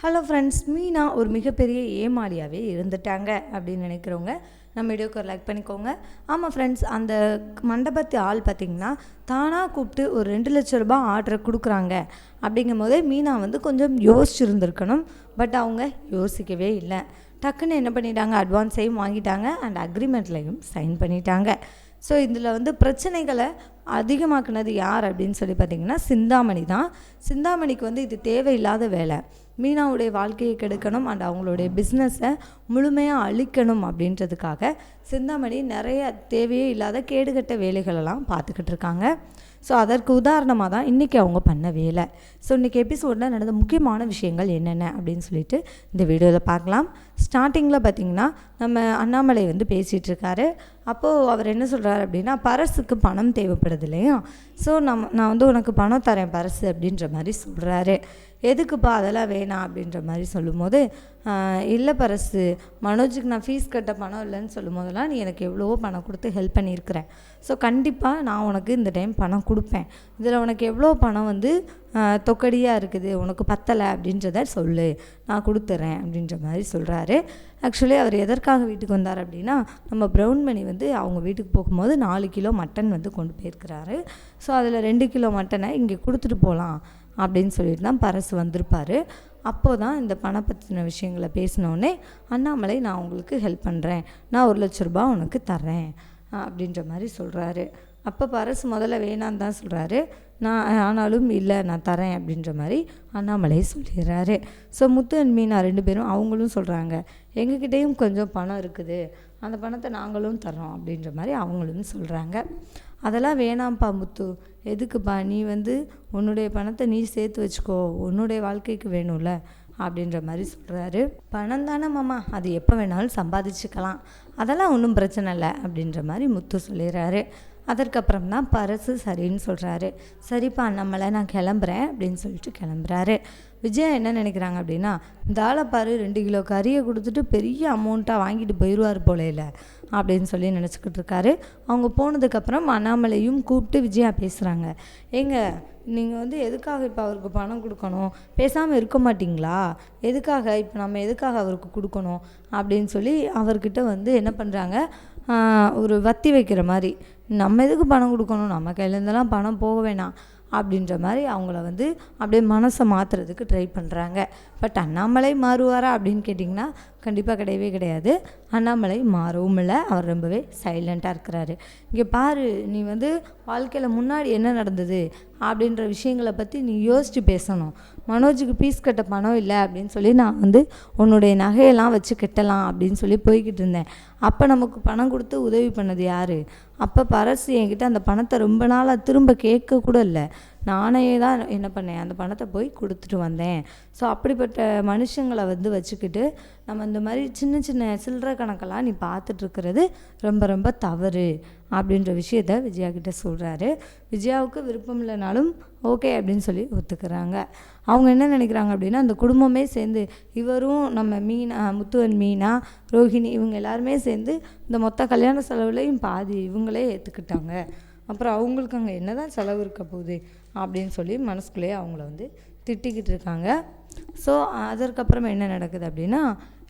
Hello friends, Meena ஒரு மிகப்பெரிய ஏமாளியாகவே இருந்துட்டாங்க அப்படின்னு நினைக்கிறவங்க நம்ம வீடியோக்கு ஒரு லைக் பண்ணிக்கோங்க. ஆமாம் ஃப்ரெண்ட்ஸ், அந்த மண்டபத்து ஆள் பார்த்திங்கன்னா தானாக கூப்பிட்டு ஒரு 2 லட்ச ரூபாய் ஆர்டரை கொடுக்குறாங்க. அப்படிங்கும் போதே மீனா கொஞ்சம் யோசிச்சுருந்துருக்கணும். பட் அவங்க யோசிக்கவே இல்லை. டக்குன்னு என்ன பண்ணிட்டாங்க, அட்வான்ஸையும் வாங்கிட்டாங்க அண்ட் அக்ரிமெண்ட்லையும் சைன் பண்ணிட்டாங்க. ஸோ இதில் பிரச்சனைகளை அதிகமாக்குனது யார் அப்படின்னு சொல்லி பார்த்திங்கன்னா சிந்தாமணி தான். சிந்தாமணிக்கு இது தேவையில்லாத வேலை. மீனாவுடைய வாழ்க்கையை கெடுக்கணும் அண்ட் அவங்களுடைய பிஸ்னஸை முழுமையாக அழிக்கணும் அப்படின்றதுக்காக சிந்தாமணி நிறைய தேவையே இல்லாத கேடுகட்ட வேலைகளெல்லாம் பார்த்துக்கிட்டு இருக்காங்க. ஸோ அதற்கு உதாரணமாக தான் இன்றைக்கி அவங்க பண்ண வேலை. ஸோ இன்றைக்கி எபிசோடில் நடந்த முக்கியமான விஷயங்கள் என்னென்ன அப்படின்னு சொல்லிட்டு இந்த வீடியோவில் பார்க்கலாம். ஸ்டார்டிங்கில் பார்த்திங்கன்னா நம்ம அண்ணாமலை பேசிகிட்ருக்காரு. அப்போது அவர் என்ன சொல்கிறார் அப்படின்னா, பரசுக்கு பணம் தேவைப்படுது இல்லையா, ஸோ நான் உனக்கு பணம் தரேன் பரசு அப்படின்ற மாதிரி சொல்கிறாரு. எதுக்குப்பா அதெல்லாம் வேணாம் அப்படின்ற மாதிரி சொல்லும்போது, இல்லை பரசு, மனோஜுக்கு நான் ஃபீஸ் கட்ட பணம் இல்லைன்னு சொல்லும் போதெல்லாம் நீ எனக்கு எவ்வளவோ பணம் கொடுத்து ஹெல்ப் பண்ணியிருக்கிறேன். ஸோ கண்டிப்பாக நான் உனக்கு இந்த டைம் பணம் கொடுப்பேன். இதில் உனக்கு எவ்வளோ பணம் தொக்கடியாக இருக்குது, உனக்கு பத்தலை அப்படின்றத சொல்லு, நான் கொடுத்துட்றேன் அப்படின்ற மாதிரி சொல்கிறாரு. ஆக்சுவலி அவர் எதற்காக வீட்டுக்கு வந்தார் அப்படின்னா, நம்ம ப்ரௌன்மணி அவங்க வீட்டுக்கு போகும்போது 4 கிலோ மட்டன் கொண்டு போயிருக்கிறாரு. ஸோ அதில் 2 கிலோ மட்டனை இங்கே கொடுத்துட்டு போகலாம் அப்படின்னு சொல்லிட்டு தான் பரசு வந்திருப்பார். அப்போது தான் இந்த பணம் பற்றின விஷயங்களை பேசினோடனே அண்ணாமலை, நான் உங்களுக்கு ஹெல்ப் பண்ணுறேன், நான் 1 லட்ச ரூபாய் உனக்கு தர்றேன் அப்படின்ற மாதிரி சொல்கிறாரு. அப்போ பரசு முதல்ல வேணான்னு தான் சொல்கிறாரு. ஆனாலும் இல்லை நான் தரேன் அப்படின்ற மாதிரி அண்ணாமலை சொல்லிடுறாரு. ஸோ முத்து அண்ட் மீனா 2 பேரும் அவங்களும் சொல்கிறாங்க, எங்ககிட்டேயும் கொஞ்சம் பணம் இருக்குது, அந்த பணத்தை நாங்களும் தரோம் அப்படின்ற மாதிரி அவங்களும் சொல்கிறாங்க. அதெல்லாம் வேணாம்ப்பா முத்து, எதுக்குப்பா, நீ உன்னுடைய பணத்தை நீ சேர்த்து வச்சுக்கோ, உன்னுடைய வாழ்க்கைக்கு வேணும்ல அப்படின்ற மாதிரி சொல்கிறாரு. பணம் தானே மாமா, அது எப்போ வேணாலும் சம்பாதிச்சுக்கலாம், அதெல்லாம் ஒன்றும் பிரச்சனை இல்லை அப்படின்ற மாதிரி முத்து சொல்லிடுறாரு. அதற்கப்புறம் தான் பரசு சரின்னு சொல்கிறாரு. சரிப்பா நம்மளை நான் கிளம்புறேன் அப்படின்னு சொல்லிட்டு கிளம்புறாரு. விஜயா என்ன நினைக்கிறாங்க அப்படின்னா, இந்த ஆளை பாரு 2 கிலோ கறியை கொடுத்துட்டு பெரிய அமௌண்ட்டாக வாங்கிட்டு போயிடுவார் போலையில் அப்படின்னு சொல்லி நினச்சிக்கிட்டு இருக்காரு. அவங்க போனதுக்கப்புறம் அண்ணாமலையும் கூப்பிட்டு விஜயா பேசுகிறாங்க. ஏங்க, நீங்கள் எதுக்காக இப்போ அவருக்கு பணம் கொடுக்கணும், பேசாமல் இருக்க மாட்டிங்களா, எதுக்காக இப்போ நம்ம எதுக்காக அவருக்கு கொடுக்கணும் அப்படின்னு சொல்லி அவர்கிட்ட என்ன பண்ணுறாங்க, ஒரு வத்தி வைக்கிற மாதிரி, நம்ம எதுக்கு பணம் கொடுக்கணும், நம்ம கையிலேருந்தெல்லாம் பணம் போக வேணாம் அப்படின்ற மாதிரி அவங்கள அப்படியே மனசை மாற்றுறதுக்கு ட்ரை பண்ணுறாங்க. பட் அண்ணாமலை மாறுவாரா அப்படின்னு கேட்டிங்கன்னா கண்டிப்பாக கிடையவே கிடையாது. அண்ணாமலை மாறவும் இல்லை, அவர் ரொம்பவே சைலண்ட்டாக இருக்கிறாரு. இங்கே பாரு, நீ வாழ்க்கையில் முன்னாடி என்ன நடந்தது அப்படின்ற விஷயங்களை பற்றி நீ யோசித்து பேசணும். மனோஜுக்கு ஃபீஸ் கட்ட பணம் இல்லை அப்படின்னு சொல்லி நான் உன்னுடைய நகையெல்லாம் வச்சு கட்டலாம் அப்படின்னு சொல்லி போய்கிட்டு இருந்தேன். அப்போ நமக்கு பணம் கொடுத்து உதவி பண்ணது யார்? அப்போ பரசு என்கிட்ட அந்த பணத்தை ரொம்ப நாளாக திரும்ப கேட்க கூட இல்லை, நானே தான் என்ன பண்ணேன், அந்த பணத்தை போய் கொடுத்துட்டு வந்தேன். ஸோ அப்படிப்பட்ட மனுஷங்களை வச்சுக்கிட்டு நம்ம இந்த மாதிரி சின்ன சின்ன சில்லறை கணக்கெல்லாம் நீ பார்த்துட்ருக்கிறது ரொம்ப ரொம்ப தவறு அப்படின்ற விஷயத்த விஜயா கிட்ட சொல்கிறாரு. விஜயாவுக்கு விருப்பம் இல்லைனாலும் ஓகே அப்படின்னு சொல்லி ஒத்துக்கிறாங்க. அவங்க என்ன நினைக்கிறாங்க அப்படின்னா, அந்த குடும்பமே சேர்ந்து, இவரும் நம்ம மீனா, முத்துவன் மீனா, ரோஹிணி, இவங்க எல்லாருமே சேர்ந்து இந்த மொத்த கல்யாண செலவுலையும் பாதி இவங்களே ஏற்றுக்கிட்டாங்க. அப்புறம் அவங்களுக்கு அங்கே என்ன தான் செலவு இருக்க போகுது அப்படின்னு சொல்லி மனசுக்குள்ளேயே அவங்கள திட்டிக்கிட்டு இருக்காங்க. ஸோ அதற்கப்புறம் என்ன நடக்குது அப்படின்னா,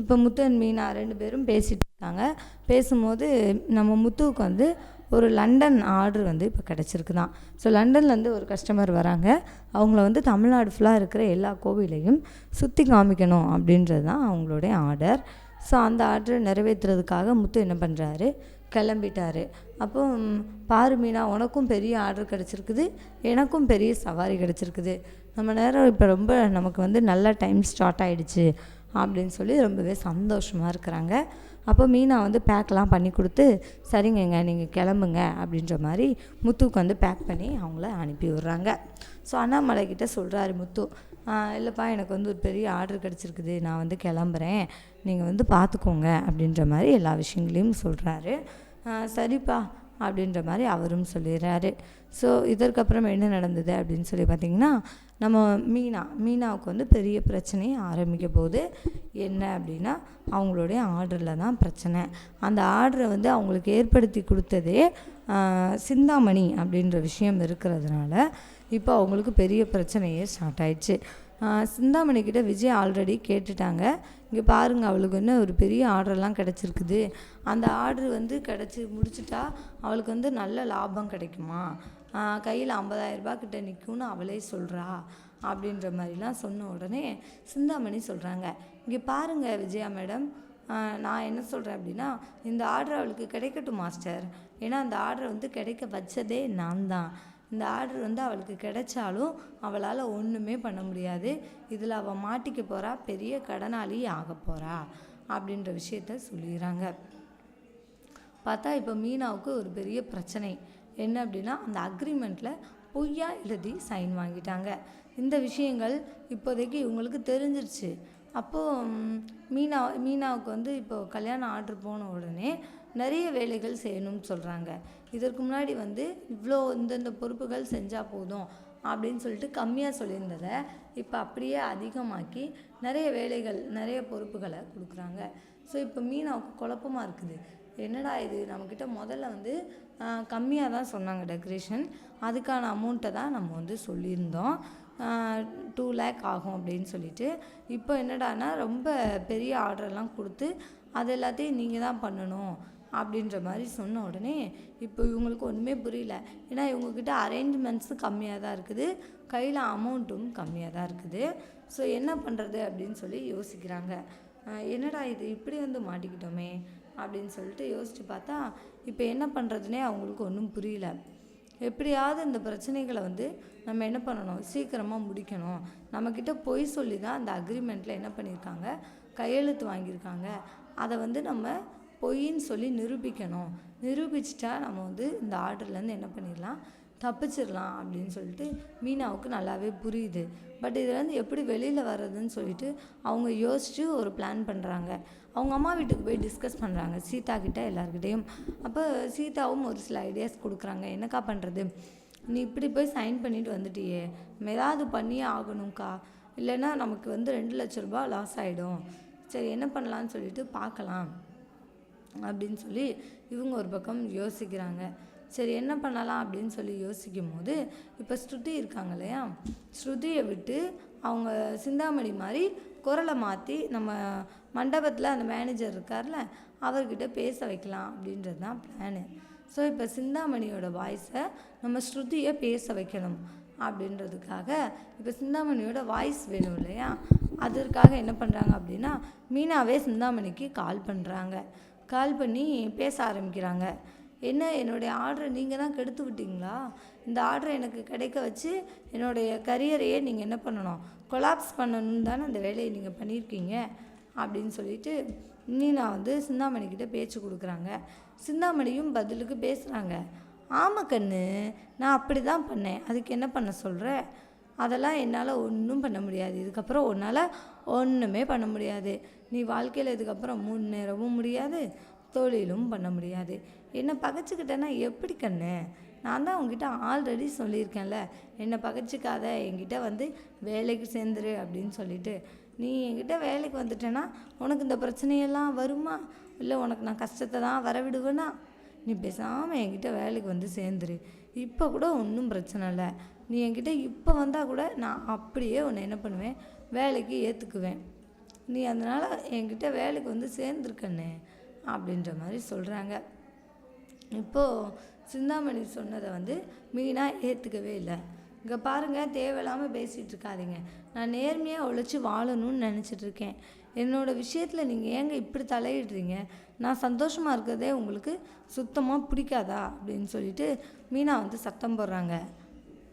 இப்போ முத்து அண்ட் மீனா 2 பேரும் பேசிகிட்டு இருக்காங்க. பேசும்போது நம்ம முத்துவுக்கு ஒரு லண்டன் ஆர்டர் இப்போ கிடச்சிருக்குதான். ஸோ லண்டன்லேருந்து ஒரு கஸ்டமர் வராங்க. அவங்கள தமிழ்நாடு ஃபுல்லாக இருக்கிற எல்லா கோவிலையும் சுற்றி காமிக்கணும் அப்படின்றது தான் அவங்களுடைய ஆர்டர். ஸோ அந்த ஆர்டரை நிறைவேற்றுறதுக்காக முத்து என்ன பண்ணுறாரு, கிளம்பிட்டார். அப்போ பாரு மீனா, உனக்கும் பெரிய ஆர்டர் கிடச்சிருக்குது, எனக்கும் பெரிய சவாரி கிடச்சிருக்குது, நம்ம நேரம் இப்போ ரொம்ப நமக்கு நல்ல டைம் ஸ்டார்ட் ஆகிடுச்சு அப்படின்னு சொல்லி ரொம்பவே சந்தோஷமாக இருக்கிறாங்க. அப்போ மீனா பேக்கெலாம் பண்ணி கொடுத்து, சரிங்கங்க நீங்கள் கிளம்புங்க அப்படின்ற மாதிரி முத்துவுக்கு பேக் பண்ணி அவங்கள அனுப்பி விடுறாங்க. ஸோ அண்ணாமலைக்கிட்ட சொல்கிறாரு முத்து, இல்லைப்பா எனக்கு ஒரு பெரிய ஆர்டர் கிடச்சிருக்குது, நான் கிளம்புறேன், நீங்கள் பார்த்துக்கோங்க அப்படின்ற மாதிரி எல்லா விஷயங்களையும் சொல்கிறாரு. சரிப்பா அப்படின்ற மாதிரி அவரும் சொல்லிடுறாரு. ஸோ இதற்கப்புறம் என்ன நடந்தது அப்படின்னு சொல்லி பார்த்திங்கன்னா, நம்ம மீனாவுக்கு பெரிய பிரச்சனையை ஆரம்பிக்க போகுது. என்ன அப்படின்னா, அவங்களுடைய ஆர்டரில் தான் பிரச்சனை. அந்த ஆர்டரை அவங்களுக்கு ஏற்படுத்தி கொடுத்ததே சிந்தாமணி அப்படின்ற விஷயம் இருக்கிறதுனால இப்போ அவங்களுக்கு பெரிய பிரச்சனையே ஸ்டார்ட் ஆயிடுச்சு. சிந்தாமணிக்கிட்ட விஜய் ஆல்ரெடி கேட்டுட்டாங்க. இங்கே பாருங்கள், அவளுக்கு என்ன ஒரு பெரிய ஆர்டர்லாம் கிடச்சிருக்குது, அந்த ஆர்டர் வந்து கிடச்சி முடிச்சிட்டா அவளுக்கு வந்து நல்ல லாபம் கிடைக்குமா, கையில் 50,000 ரூபாய் கிட்ட நிற்கும்னு அவளே சொல்கிறா அப்படின்ற மாதிரிலாம் சொன்ன உடனே சிந்தாமணி சொல்கிறாங்க, இங்கே பாருங்கள் விஜயா மேடம், நான் என்ன சொல்கிறேன் அப்படின்னா, இந்த ஆர்டர் அவளுக்கு கிடைக்கட்டும் மாஸ்டர். ஏன்னா அந்த ஆர்டரை வந்து கிடைக்க வச்சதே நான் தான். இந்த ஆர்டர் வந்து அவளுக்கு கிடைச்சாலும் அவளால் ஒன்றுமே பண்ண முடியாது. இதில் அவள் மாட்டிக்க போகிறா, பெரிய கடனாளி ஆக போகிறா அப்படின்ற விஷயத்த சொல்லிடுறாங்க. பார்த்தா இப்போ மீனாவுக்கு ஒரு பெரிய பிரச்சனை என்ன அப்படின்னா, அந்த அக்ரிமெண்ட்டில் பொய்யா எழுதி சைன் வாங்கிட்டாங்க. இந்த விஷயங்கள் இப்போதைக்கு இவங்களுக்கு தெரிஞ்சிருச்சு. அப்போது மீனாவுக்கு வந்து இப்போது கல்யாணம் ஆர்டர் போன உடனே நிறைய வேலைகள் செய்யணும்னு சொல்கிறாங்க. இதற்கு முன்னாடி வந்து இவ்வளோ இந்தந்த பொறுப்புகள் செஞ்சால் போதும் அப்படின்னு சொல்லிட்டு கம்மியாக சொல்லியிருந்ததை இப்போ அப்படியே அதிகமாக்கி நிறைய வேலைகள் நிறைய பொறுப்புகளை கொடுக்குறாங்க. ஸோ இப்போ மீனாவுக்கு குழப்பமாக இருக்குது. என்னடா இது, நம்மக்கிட்ட முதல்ல வந்து கம்மியாக தான் சொன்னாங்க டெக்கரேஷன், அதுக்கான அமௌண்ட்டை தான் நம்ம வந்து சொல்லியிருந்தோம் 2 lakh ஆகும் அப்படின்னு சொல்லிட்டு. இப்போ என்னடானா ரொம்ப பெரிய ஆர்டர்லாம் கொடுத்து அது எல்லாத்தையும் நீங்கள் தான் பண்ணணும் அப்படின்ற மாதிரி சொன்ன உடனே இப்போ இவங்களுக்கு ஒன்றுமே புரியல. ஏன்னா இவங்கக்கிட்ட அரேஞ்ச்மெண்ட்ஸு கம்மியாக தான் இருக்குது, கையில் அமௌண்ட்டும் கம்மியாக தான் இருக்குது. ஸோ என்ன பண்ணுறது அப்படின்னு சொல்லி யோசிக்கிறாங்க. என்னடா இது இப்படி வந்து மாட்டிக்கிட்டோமே அப்படின்னு சொல்லிட்டு யோசித்து பார்த்தா இப்போ என்ன பண்ணுறதுனே அவங்களுக்கு ஒன்றும் புரியல. எப்படியாவது இந்த பிரச்சனைகளை வந்து நம்ம என்ன பண்ணணும், சீக்கிரமாக முடிக்கணும். நம்மக்கிட்ட பொய் சொல்லி தான் அந்த அக்ரிமெண்ட்டில் என்ன பண்ணியிருக்காங்க, கையெழுத்து வாங்கியிருக்காங்க. அதை வந்து நம்ம பொய்ன்னு சொல்லி நிரூபிக்கணும். நிரூபிச்சிட்டா நம்ம வந்து இந்த ஆர்டர்லேருந்து என்ன பண்ணிடலாம், தப்பிச்சிடலாம் அப்படின்னு சொல்லிட்டு மீனாவுக்கு நல்லாவே புரியுது. பட் இதுலேருந்து எப்படி வெளியில் வர்றதுன்னு சொல்லிட்டு அவங்க யோசித்து ஒரு பிளான் பண்ணுறாங்க. அவங்க அம்மா வீட்டுக்கு போய் டிஸ்கஸ் பண்ணுறாங்க சீதா கிட்ட எல்லாருக்கிட்டையும். அப்போ சீதாவும் ஒரு சில ஐடியாஸ் கொடுக்குறாங்க. என்னக்கா பண்ணுறது, நீ இப்படி போய் சைன் பண்ணிட்டு வந்துட்டியே, நம்ம ஏதாவது பண்ணியே ஆகணும்க்கா, இல்லைன்னா நமக்கு வந்து 2 லட்ச ரூபாய் லாஸ் ஆகிடும். சரி என்ன பண்ணலான்னு சொல்லிட்டு பார்க்கலாம் அப்படின்னு சொல்லி இவங்க ஒரு பக்கம் யோசிக்கிறாங்க. சரி என்ன பண்ணலாம் அப்படின்னு சொல்லி யோசிக்கும் போது இப்போ ஸ்ருதி இருக்காங்க இல்லையா, ஸ்ருதியை விட்டு அவங்க சிந்தாமணி மாதிரி குரலை மாற்றி நம்ம மண்டபத்தில் அந்த மேனேஜர் இருக்கார்ல அவர்கிட்ட பேச வைக்கலாம் அப்படின்றது தான் பிளானு. ஸோ இப்போ சிந்தாமணியோட வாய்ஸை நம்ம ஸ்ருதியை பேச வைக்கணும் அப்படின்றதுக்காக இப்போ சிந்தாமணியோட வாய்ஸ் வேணும் இல்லையா, அதற்காக என்ன பண்ணுறாங்க அப்படின்னா மீனாவே சிந்தாமணிக்கு கால் பண்ணுறாங்க. கால் பண்ணி பேச ஆரம்பிக்கிறாங்க. என்ன, என்னுடைய ஆர்டரை நீங்கள் தான் கெடுத்து விட்டீங்களா, இந்த ஆர்டரை எனக்கு கிடைக்க வச்சு என்னுடைய கரியரையே நீங்கள் என்ன பண்ணணும், கொலாப்ஸ் பண்ணணும்னு தானே அந்த வேலையை நீங்கள் பண்ணியிருக்கீங்க அப்படின்னு சொல்லிட்டு மீனா வந்து சிந்தாமணிக்கிட்ட பேச்சு கொடுக்குறாங்க. சிந்தாமணியும் பதிலுக்கு பேசுகிறாங்க. ஆமாம் கண்ணு, நான் அப்படி தான் பண்ணேன், அதுக்கு என்ன பண்ண சொல்கிற, அதெல்லாம் என்னால் ஒன்றும் பண்ண முடியாது, இதுக்கப்புறம் உன்னால் ஒன்றுமே பண்ண முடியாது, நீ வாழ்க்கையில் இதுக்கப்புறம் முன்னேறவும் முடியாது, தொழிலும் பண்ண முடியாது, என்னை பகைச்சிக்கிட்டேன்னா எப்படி கண்ணு, நான் தான் உங்ககிட்ட ஆல்ரெடி சொல்லியிருக்கேன்ல, என்னை பகைச்சிக்காத, என்கிட்ட வந்து வேலைக்கு சேர்ந்துரு அப்படின்னு சொல்லிட்டு. நீ என்கிட்ட வேலைக்கு வந்துட்டேன்னா உனக்கு இந்த பிரச்சனையெல்லாம் வருமா, இல்லை உனக்கு நான் கஷ்டத்தை தான் வரவிடுவேனா, நீ பேசாமல் என்கிட்ட வேலைக்கு வந்து சேர்ந்துரு, இப்போ கூட ஒன்றும் பிரச்சனை இல்லை, நீ என்கிட்ட இப்போ வந்தால் கூட நான் அப்படியே உன்னை என்ன பண்ணுவேன், வேலைக்கு ஏற்றுக்குவேன், நீ அதனால் என்கிட்ட வேலைக்கு வந்து சேர்ந்துருக்கண்ணே அப்படின்ற மாதிரி சொல்கிறாங்க. இப்போது சிந்தாமணி சொன்னதை வந்து மீனா ஏற்றுக்கவே இல்லை. இங்கே பாருங்கள், தேவையில்லாமல் பேசிகிட்டு இருக்காதீங்க, நான் நேர்மையாக உழைச்சி வாழணும்னு நினச்சிட்ருக்கேன், என்னோடய விஷயத்தில் நீங்கள் ஏங்க இப்படி தலையிடுறீங்க, நான் சந்தோஷமாக இருக்கிறதே உங்களுக்கு சுத்தமாக பிடிக்காதா அப்படின்னு சொல்லிட்டு மீனா வந்து சத்தம் போடுறாங்க.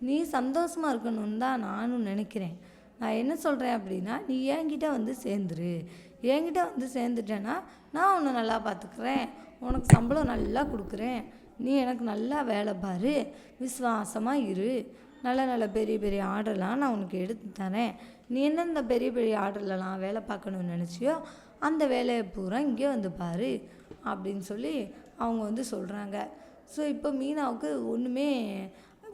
நீ சந்தோஷமாக இருக்கணும்னு தான் நானும் நினைக்கிறேன், நான் என்ன சொல்கிறேன் அப்படின்னா நீ என்கிட்ட வந்து சேர்ந்துரு, என்கிட்ட வந்து சேர்ந்துட்டேன்னா நான் உன்னை நல்லா பார்த்துக்குறேன், உனக்கு சம்பளம் நல்லா கொடுக்குறேன், நீ எனக்கு நல்லா வேலை பாரு, விசுவாசமாக இரு, நல்ல நல்ல பெரிய பெரிய ஆர்டர்லாம் நான் உனக்கு எடுத்து தரேன், நீ எந்தெந்த பெரிய பெரிய ஆர்டர்லலாம் வேலை பார்க்கணுன்னு நினச்சியோ அந்த வேலையை பூரா இங்கே வந்து பாரு அப்படின்னு சொல்லி அவங்க வந்து சொல்கிறாங்க. ஸோ இப்போ மீனாவுக்கு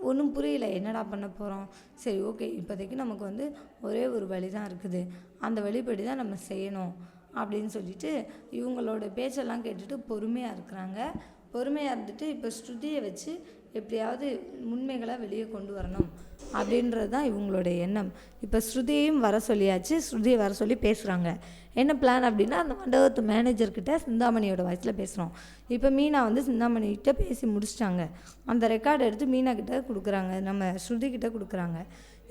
ஒன்றும் புரியல, என்னடா பண்ண போகிறோம், சரி ஓகே இப்போதைக்கு நமக்கு வந்து ஒரே ஒரு வழி தான் இருக்குது, அந்த வழிபடி தான் நம்ம செய்யணும் அப்படின்னு சொல்லிட்டு இவங்களோட பேச்செல்லாம் கேட்டுட்டு பொறுமையாக இருக்கிறாங்க. பொறுமையாக இருந்துட்டு இப்போ ஸ்ருதியை வச்சு எப்படியாவது உண்மைகளை வெளியே கொண்டு வரணும் அப்படின்றது தான் இவங்களுடைய எண்ணம். இப்போ ஸ்ருதியையும் வர சொல்லியாச்சு, ஸ்ருதியை வர சொல்லி பேசுகிறாங்க. என்ன பிளான் அப்படின்னா, அந்த மண்டபத்து மேனேஜர்கிட்ட சிந்தாமணியோட வாய்ஸில் பேசுகிறோம். இப்போ மீனா வந்து சிந்தாமணிகிட்ட பேசி முடிச்சிட்டாங்க. அந்த ரெக்கார்டை எடுத்து மீனா கிட்ட கொடுக்குறாங்க, நம்ம ஸ்ருதி கிட்ட கொடுக்குறாங்க.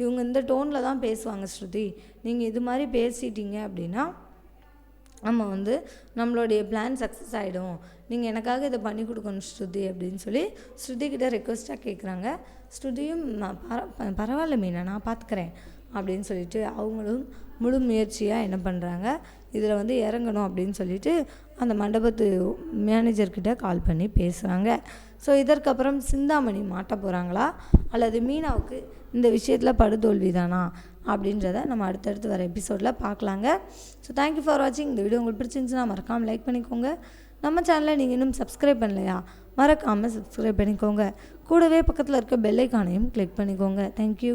இவங்க இந்த டோனில் தான் பேசுவாங்க, ஸ்ருதி நீங்கள் இது மாதிரி பேசிட்டீங்க அப்படின்னா நம்ம வந்து நம்மளுடைய பிளான் சக்ஸஸ் ஆகிடும், நீங்கள் எனக்காக இதை பண்ணி கொடுக்கணும் ஸ்ருதி அப்படின்னு சொல்லி ஸ்ருதிக்கிட்ட ரெக்வஸ்ட்டாக கேட்குறாங்க. ஸ்ருதியும் பரவாயில்ல மீனா, நான் பார்த்துக்கிறேன் அப்படின்னு சொல்லிட்டு அவங்களும் முழு முயற்சியாக என்ன பண்ணுறாங்க, இதில் வந்து இறங்கணும் அப்படின்னு சொல்லிட்டு அந்த மண்டபத்து மேனேஜர்கிட்ட கால் பண்ணி பேசுகிறாங்க. ஸோ இதற்கப்புறம் சிந்தாமணி மாட்ட போகிறாங்களா அல்லது மீனாவுக்கு இந்த விஷயத்தில் படுதோல்வி தானா அப்படின்றத நம்ம அடுத்தடுத்து வர எபிசோடில் பார்க்கலாங்க. ஸோ தேங்க்யூ ஃபார் வாட்சிங். இந்த வீடியோ உங்களுக்கு பிடிச்சிருந்துச்சுன்னா மறக்காமல் லைக் பண்ணிக்கோங்க. நம்ம சேனலை நீங்கள் இன்னும் சப்ஸ்கிரைப் பண்ணலையா, மறக்காமல் சப்ஸ்கிரைப் பண்ணிக்கோங்க. கூடவே பக்கத்தில் இருக்க பெல் ஐக்கானையும் கிளிக் பண்ணிக்கோங்க. தேங்க்யூ.